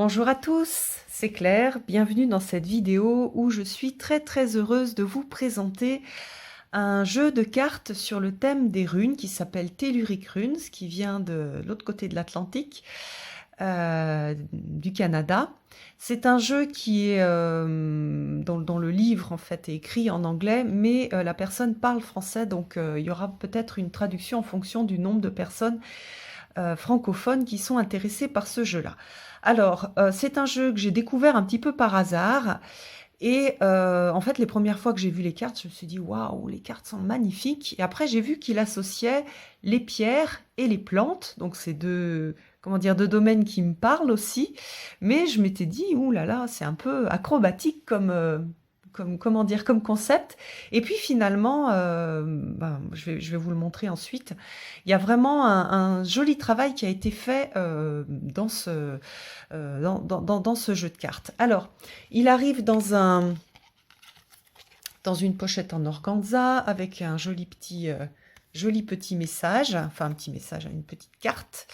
Bonjour à tous, c'est Claire, bienvenue dans cette vidéo où je suis très heureuse de vous présenter un jeu de cartes sur le thème des runes qui s'appelle Telluric Runes, qui vient de l'autre côté de l'Atlantique, du Canada. C'est un jeu qui est dont le livre en fait est écrit en anglais, mais la personne parle français, donc il y aura peut-être une traduction en fonction du nombre de personnes francophones qui sont intéressés par ce jeu-là. Alors, c'est un jeu que j'ai découvert un petit peu par hasard. Et en fait, les premières fois que j'ai vu les cartes, je me suis dit waouh, les cartes sont magnifiques. Et après, j'ai vu qu'il associait les pierres et les plantes. Donc, c'est deux, comment dire, deux domaines qui me parlent aussi. Mais je m'étais dit, ouh là là, c'est un peu acrobatique comment dire, comme concept. Et puis finalement, je vais vous le montrer ensuite. Il y a vraiment un joli travail qui a été fait dans ce jeu de cartes. Alors, il arrive dans une pochette en organza avec un joli petit message, enfin un petit message, une petite carte.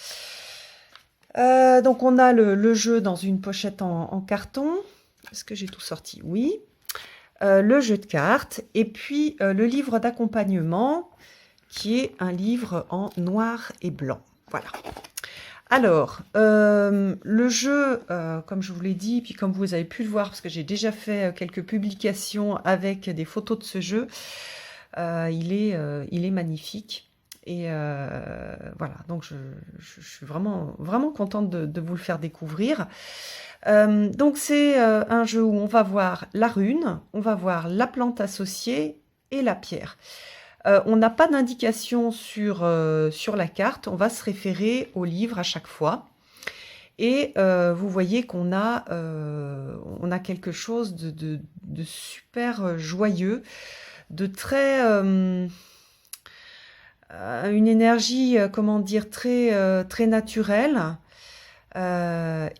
Donc on a le jeu dans une pochette en carton. Est-ce que j'ai tout sorti? Oui. Le jeu de cartes et puis le livre d'accompagnement qui est un livre en noir et blanc. Voilà. Alors, le jeu, comme je vous l'ai dit, puis comme vous avez pu le voir, parce que j'ai déjà fait quelques publications avec des photos de ce jeu, il est magnifique. Et voilà, donc je suis vraiment contente de vous le faire découvrir. Donc c'est un jeu où on va voir la rune, on va voir la plante associée et la pierre. On n'a pas d'indication sur la carte, on va se référer au livre à chaque fois. Et vous voyez qu'on a quelque chose de super joyeux, de très... une énergie, comment dire, très naturelle. Moi,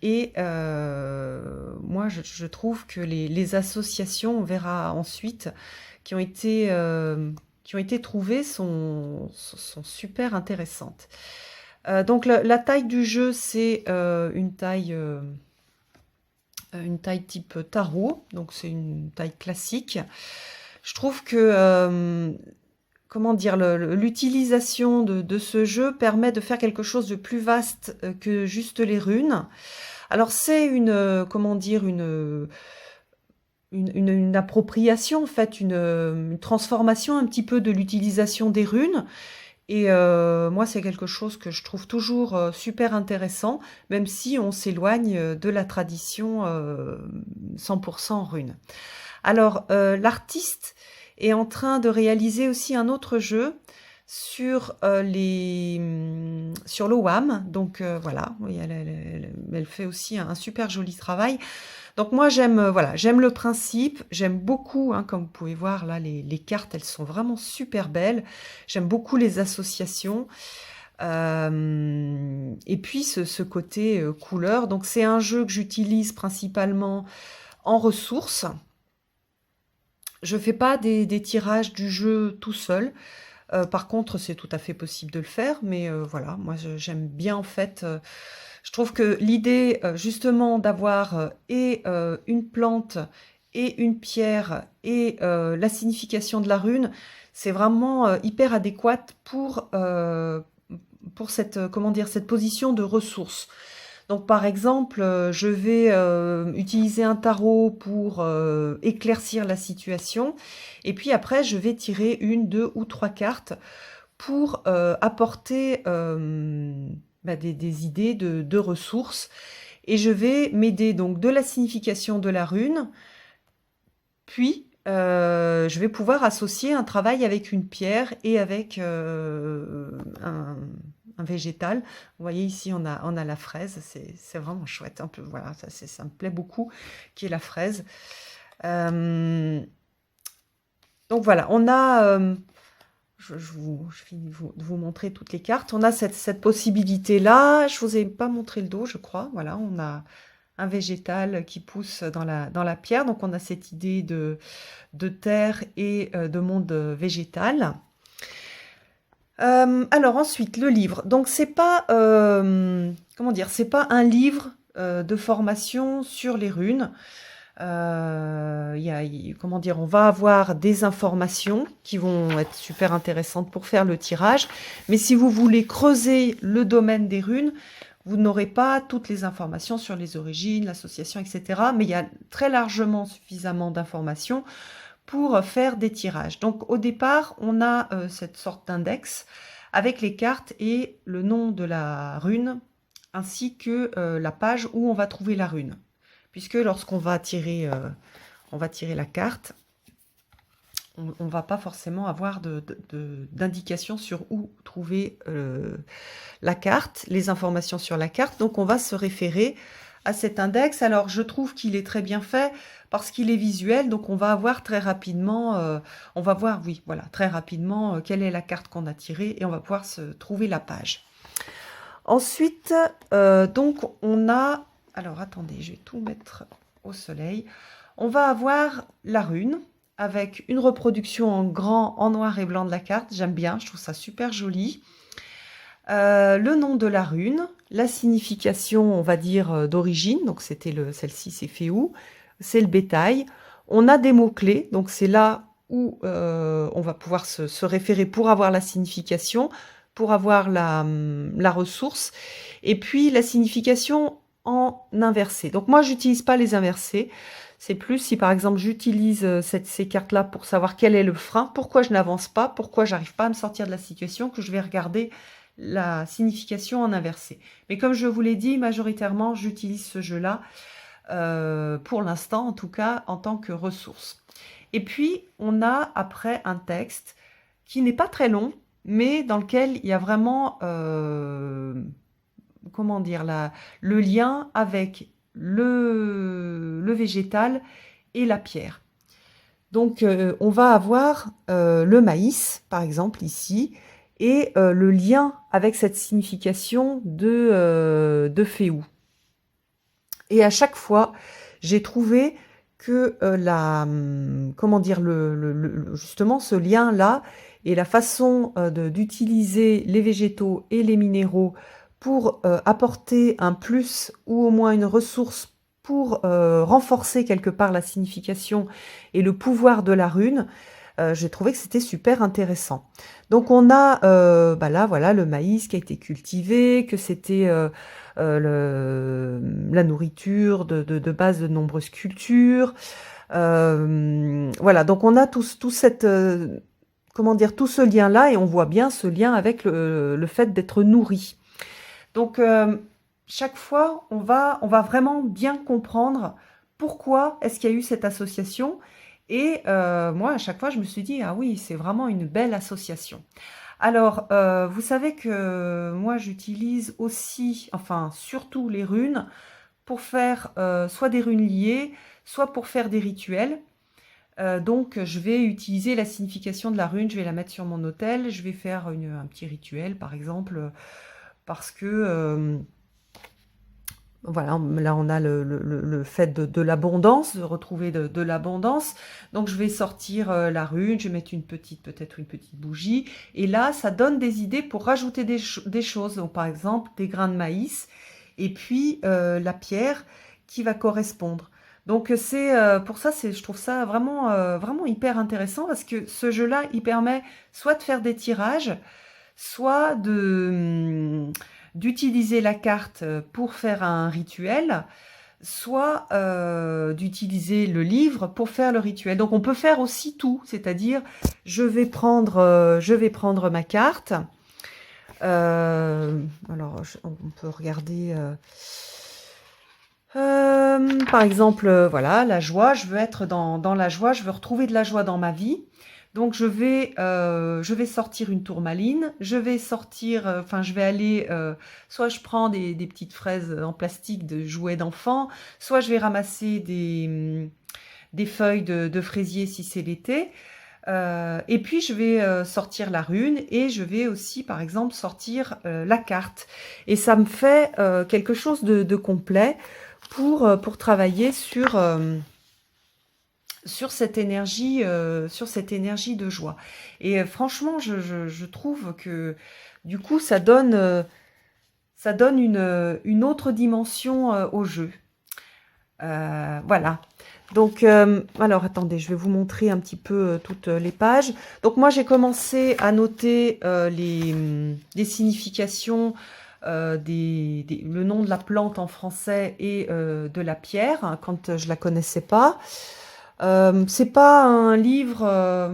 je trouve que les associations, on verra ensuite, qui ont été trouvées sont super intéressantes. Donc la taille du jeu, c'est une taille type tarot, donc c'est une taille classique. Je trouve que comment dire, l'utilisation de ce jeu permet de faire quelque chose de plus vaste que juste les runes. Alors c'est comment dire, une appropriation, en fait, une transformation un petit peu de l'utilisation des runes. Et moi, c'est quelque chose que je trouve toujours super intéressant, même si on s'éloigne de la tradition 100% runes. Alors, l'artiste est en train de réaliser aussi un autre jeu sur l'OWAM. Donc voilà, oui, elle fait aussi un super joli travail. Donc moi j'aime j'aime le principe, j'aime beaucoup, hein, comme vous pouvez voir là, les cartes, elles sont vraiment super belles. J'aime beaucoup les associations. Et puis ce côté couleur. Donc c'est un jeu que j'utilise principalement en ressources. Je fais pas des tirages du jeu tout seul. Par contre, c'est tout à fait possible de le faire, mais voilà, moi j'aime bien en fait. Je trouve que l'idée justement d'avoir une plante et une pierre et la signification de la rune, c'est vraiment hyper adéquate pour cette, comment dire, cette position de ressource. Donc par exemple, je vais utiliser un tarot pour éclaircir la situation, et puis après je vais tirer une, deux ou trois cartes pour apporter des idées de ressources, et je vais m'aider donc de la signification de la rune, puis je vais pouvoir associer un travail avec une pierre et avec un végétal. Vous voyez ici, on a la fraise, c'est vraiment chouette. Un peu, voilà, ça me plaît beaucoup, qui est la fraise. Donc voilà, on a... je finis de vous montrer toutes les cartes. On a cette possibilité-là. Je vous ai pas montré le dos, je crois. Voilà, on a un végétal qui pousse dans la pierre. Donc on a cette idée de terre et de monde végétal. Alors ensuite, le livre. Donc c'est pas, comment dire, c'est pas un livre de formation sur les runes. Comment dire, on va avoir des informations qui vont être super intéressantes pour faire le tirage. Mais si vous voulez creuser le domaine des runes, vous n'aurez pas toutes les informations sur les origines, l'association, etc. Mais il y a très largement suffisamment d'informations pour faire des tirages. Donc au départ, on a cette sorte d'index avec les cartes et le nom de la rune, ainsi que la page où on va trouver la rune. Puisque lorsqu'on va tirer, la carte, on ne va pas forcément avoir d'indication sur où trouver la carte, les informations sur la carte. Donc on va se référer à cet index. Alors je trouve qu'il est très bien fait parce qu'il est visuel. Donc on va avoir très rapidement, on va voir, oui, voilà, très rapidement quelle est la carte qu'on a tirée et on va pouvoir se trouver la page. Ensuite, donc on a, alors attendez, je vais tout mettre au soleil. On va avoir la rune avec une reproduction en grand, en noir et blanc de la carte. J'aime bien, je trouve ça super joli. Le nom de la rune, la signification, on va dire, d'origine. Donc c'était celle-ci, c'est fait où? C'est le bétail. On a des mots-clés, donc c'est là où on va pouvoir se référer pour avoir la signification, pour avoir la ressource. Et puis la signification en inversé. Donc moi, j'utilise pas les inversés. C'est plus si par exemple j'utilise ces cartes-là pour savoir quel est le frein, pourquoi je n'avance pas, pourquoi j'arrive pas à me sortir de la situation, que je vais regarder la signification en inversé. Mais comme je vous l'ai dit, majoritairement, j'utilise ce jeu-là, pour l'instant en tout cas, en tant que ressource. Et puis, on a après un texte qui n'est pas très long, mais dans lequel il y a vraiment, comment dire, le lien avec le végétal et la pierre. Donc, on va avoir le maïs, par exemple, ici, et le lien avec cette signification de féou. Et à chaque fois, j'ai trouvé que comment dire, justement, ce lien-là et la façon d'utiliser les végétaux et les minéraux pour apporter un plus ou au moins une ressource pour renforcer quelque part la signification et le pouvoir de la rune, j'ai trouvé que c'était super intéressant. Donc on a là voilà le maïs qui a été cultivé, que c'était la nourriture de base de nombreuses cultures. Voilà, donc on a tout cette comment dire, tout ce lien-là, et on voit bien ce lien avec le fait d'être nourri. Donc chaque fois, on va vraiment bien comprendre pourquoi est-ce qu'il y a eu cette association. Et moi, à chaque fois, je me suis dit, ah oui, c'est vraiment une belle association. Alors, vous savez que moi, j'utilise aussi, enfin, surtout les runes, pour faire soit des runes liées, soit pour faire des rituels. Donc, je vais utiliser la signification de la rune, je vais la mettre sur mon autel, je vais faire un petit rituel, par exemple, parce que... voilà, là on a le fait de l'abondance, de retrouver de l'abondance. Donc je vais sortir la rune, je vais mettre peut-être une petite bougie. Et là, ça donne des idées pour rajouter des choses. Donc par exemple, des grains de maïs et puis la pierre qui va correspondre. Donc c'est pour ça, je trouve ça vraiment, vraiment hyper intéressant parce que ce jeu-là, il permet soit de faire des tirages, soit d'utiliser la carte pour faire un rituel, soit d'utiliser le livre pour faire le rituel. Donc on peut faire aussi tout, c'est-à-dire je vais prendre ma carte. Alors on peut regarder par exemple, voilà, la joie, je veux être dans la joie, je veux retrouver de la joie dans ma vie. Donc je vais sortir une tourmaline, je vais sortir, je vais aller, soit je prends des petites fraises en plastique de jouets d'enfants, soit je vais ramasser des feuilles de fraisier si c'est l'été. Et puis je vais sortir la rune et je vais aussi par exemple sortir la carte. Et ça me fait quelque chose de complet pour travailler sur cette énergie de joie. Et franchement, je trouve que du coup, ça donne ça donne une autre dimension au jeu. Voilà. Donc, alors attendez, je vais vous montrer un petit peu toutes les pages. Donc moi, j'ai commencé à noter les significations, le nom de la plante en français et de la pierre, hein, quand je la connaissais pas. C'est pas un livre,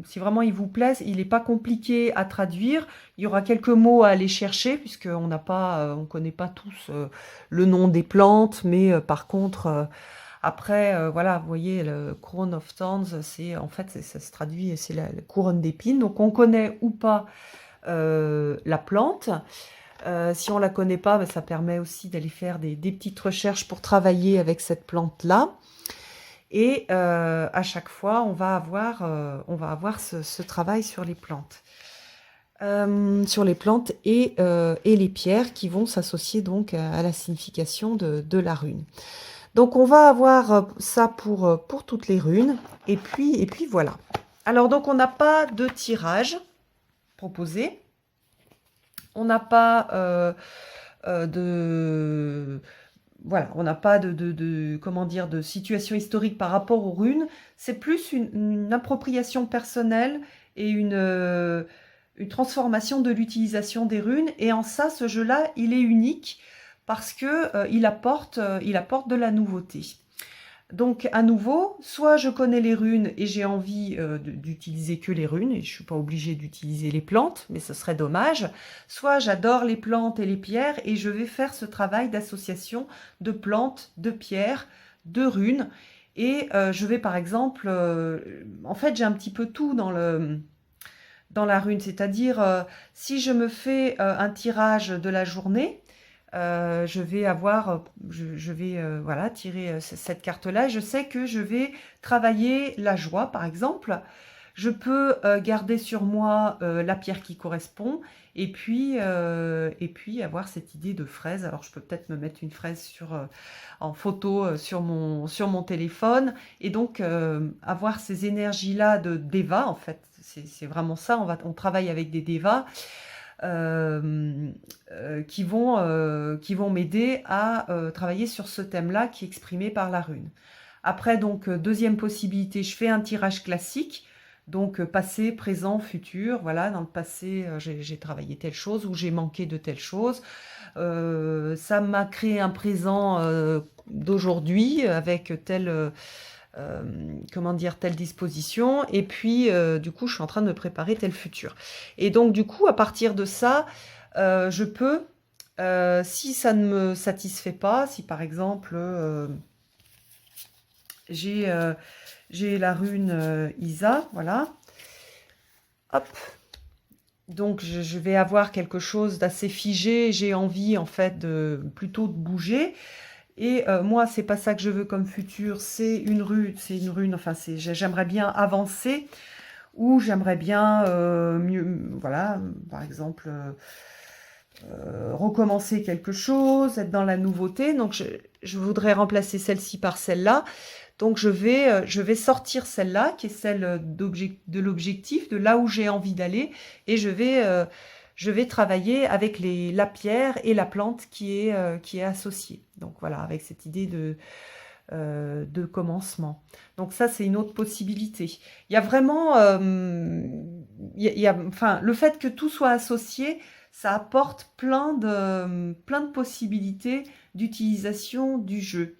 si vraiment il vous plaît, il n'est pas compliqué à traduire. Il y aura quelques mots à aller chercher, puisqu'on n'a pas, on connaît pas tous le nom des plantes, mais par contre, après, voilà, vous voyez, le Crown of Thorns, c'est en fait, ça se traduit, c'est la couronne d'épines. Donc on connaît ou pas la plante. Si on la connaît pas, ben, ça permet aussi d'aller faire des petites recherches pour travailler avec cette plante-là. Et à chaque fois, on va avoir ce travail sur les plantes. Et les pierres qui vont s'associer donc à la signification de la rune. Donc on va avoir ça pour toutes les runes. Et puis voilà. Alors donc on n'a pas de tirage proposé. On n'a pas voilà, on n'a pas comment dire, de situation historique par rapport aux runes. C'est plus une appropriation personnelle et une transformation de l'utilisation des runes. Et en ça, ce jeu-là, il est unique parce que il apporte de la nouveauté. Donc, à nouveau, soit je connais les runes et j'ai envie d'utiliser que les runes, et je ne suis pas obligée d'utiliser les plantes, mais ce serait dommage. Soit j'adore les plantes et les pierres et je vais faire ce travail d'association de plantes, de pierres, de runes. Et je vais par exemple, en fait j'ai un petit peu tout dans la rune, c'est-à-dire si je me fais un tirage de la journée, je vais voilà, tirer cette carte-là. Je sais que je vais travailler la joie, par exemple. Je peux garder sur moi la pierre qui correspond et puis avoir cette idée de fraise. Alors, je peux peut-être me mettre une fraise en photo sur mon téléphone et donc avoir ces énergies-là de Deva, en fait. C'est vraiment ça, on travaille avec des Devas. Qui vont m'aider à travailler sur ce thème-là qui est exprimé par la rune. Après, donc, deuxième possibilité, je fais un tirage classique, donc passé, présent, futur. Voilà, dans le passé, j'ai travaillé telle chose ou j'ai manqué de telle chose. Ça m'a créé un présent d'aujourd'hui avec telle disposition, et puis du coup je suis en train de me préparer tel futur. Et donc du coup à partir de ça, je peux, si ça ne me satisfait pas, si par exemple j'ai la rune Isa, voilà, hop, donc je vais avoir quelque chose d'assez figé, j'ai envie en fait plutôt de bouger. Et moi, c'est pas ça que je veux comme futur, c'est une rune, enfin, j'aimerais bien avancer, ou j'aimerais bien mieux, voilà, par exemple, recommencer quelque chose, être dans la nouveauté. Donc, je voudrais remplacer celle-ci par celle-là. Donc, je vais sortir celle-là, qui est celle de l'objectif, de là où j'ai envie d'aller, et je vais travailler avec la pierre et la plante qui est associée. Donc voilà, avec cette idée de commencement. Donc ça, c'est une autre possibilité. Il y a vraiment, enfin, le fait que tout soit associé, ça apporte plein de possibilités d'utilisation du jeu.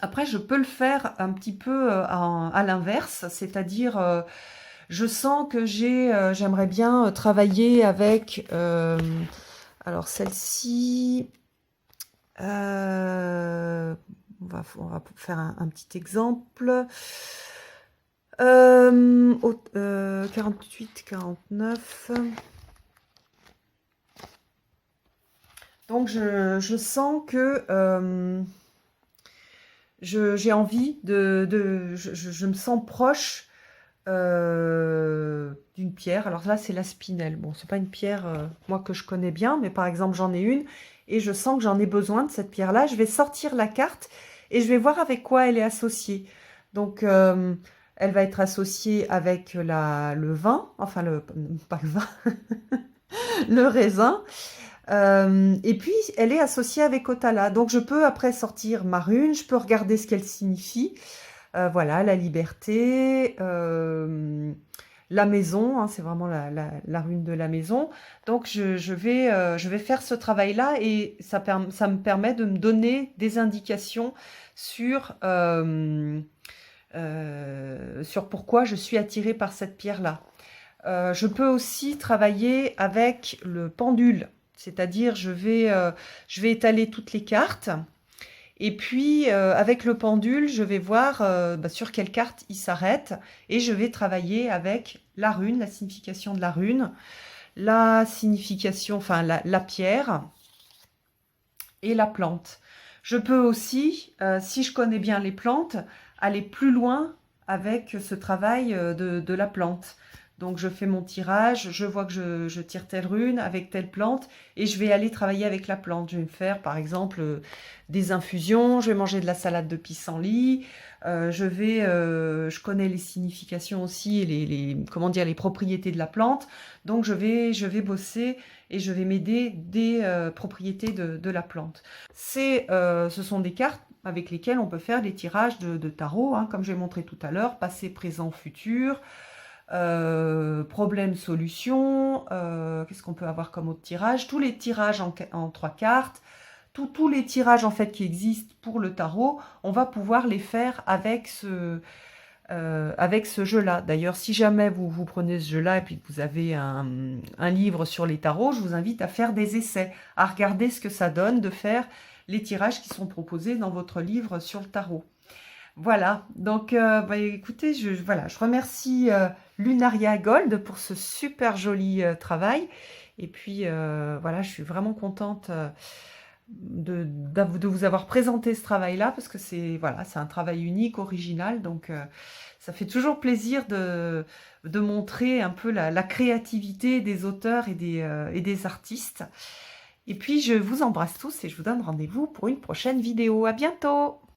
Après, je peux le faire un petit peu à l'inverse, c'est-à-dire je sens que j'aimerais bien travailler avec, alors celle-ci, on va faire un petit exemple, 48, 49. Donc je sens que j'ai envie je me sens proche d'une pierre. Alors là, c'est la spinelle. Bon, c'est pas une pierre, moi, que je connais bien, mais par exemple, j'en ai une et je sens que j'en ai besoin de cette pierre-là. Je vais sortir la carte et je vais voir avec quoi elle est associée. Donc, elle va être associée avec le vin, enfin, pas le vin, le raisin. Et puis, elle est associée avec Otala. Donc, je peux après sortir ma rune, je peux regarder ce qu'elle signifie. Voilà, la liberté, la maison, hein, c'est vraiment la rune de la maison. Donc, je vais faire ce travail-là et ça me permet de me donner des indications sur, sur pourquoi je suis attirée par cette pierre-là. Je peux aussi travailler avec le pendule, c'est-à-dire je vais étaler toutes les cartes et puis avec le pendule, je vais voir sur quelle carte il s'arrête et je vais travailler avec la rune, la signification de la rune, la signification, enfin la pierre et la plante. Je peux aussi, si je connais bien les plantes, aller plus loin avec ce travail de la plante. Donc je fais mon tirage, je vois que je tire telle rune avec telle plante et je vais aller travailler avec la plante. Je vais me faire par exemple des infusions, je vais manger de la salade de pissenlit, je connais les significations aussi et comment dire, les propriétés de la plante. Donc je vais bosser et je vais m'aider des propriétés de la plante. Ce sont des cartes avec lesquelles on peut faire des tirages de tarot, hein, comme j'ai montré tout à l'heure, passé, présent, futur. Problème, solution, qu'est-ce qu'on peut avoir comme autre tirage? Tous les tirages en 3 cartes, tous les tirages en fait qui existent pour le tarot, on va pouvoir les faire avec ce jeu-là. D'ailleurs, si jamais vous prenez ce jeu-là et puis que vous avez un livre sur les tarots, je vous invite à faire des essais, à regarder ce que ça donne de faire les tirages qui sont proposés dans votre livre sur le tarot. Voilà, donc écoutez, je remercie Lunaria Gold pour ce super joli travail. Et puis voilà, je suis vraiment contente de vous avoir présenté ce travail-là parce que c'est un travail unique, original. Donc ça fait toujours plaisir de montrer un peu la créativité des auteurs et des artistes. Et puis je vous embrasse tous et je vous donne rendez-vous pour une prochaine vidéo. À bientôt!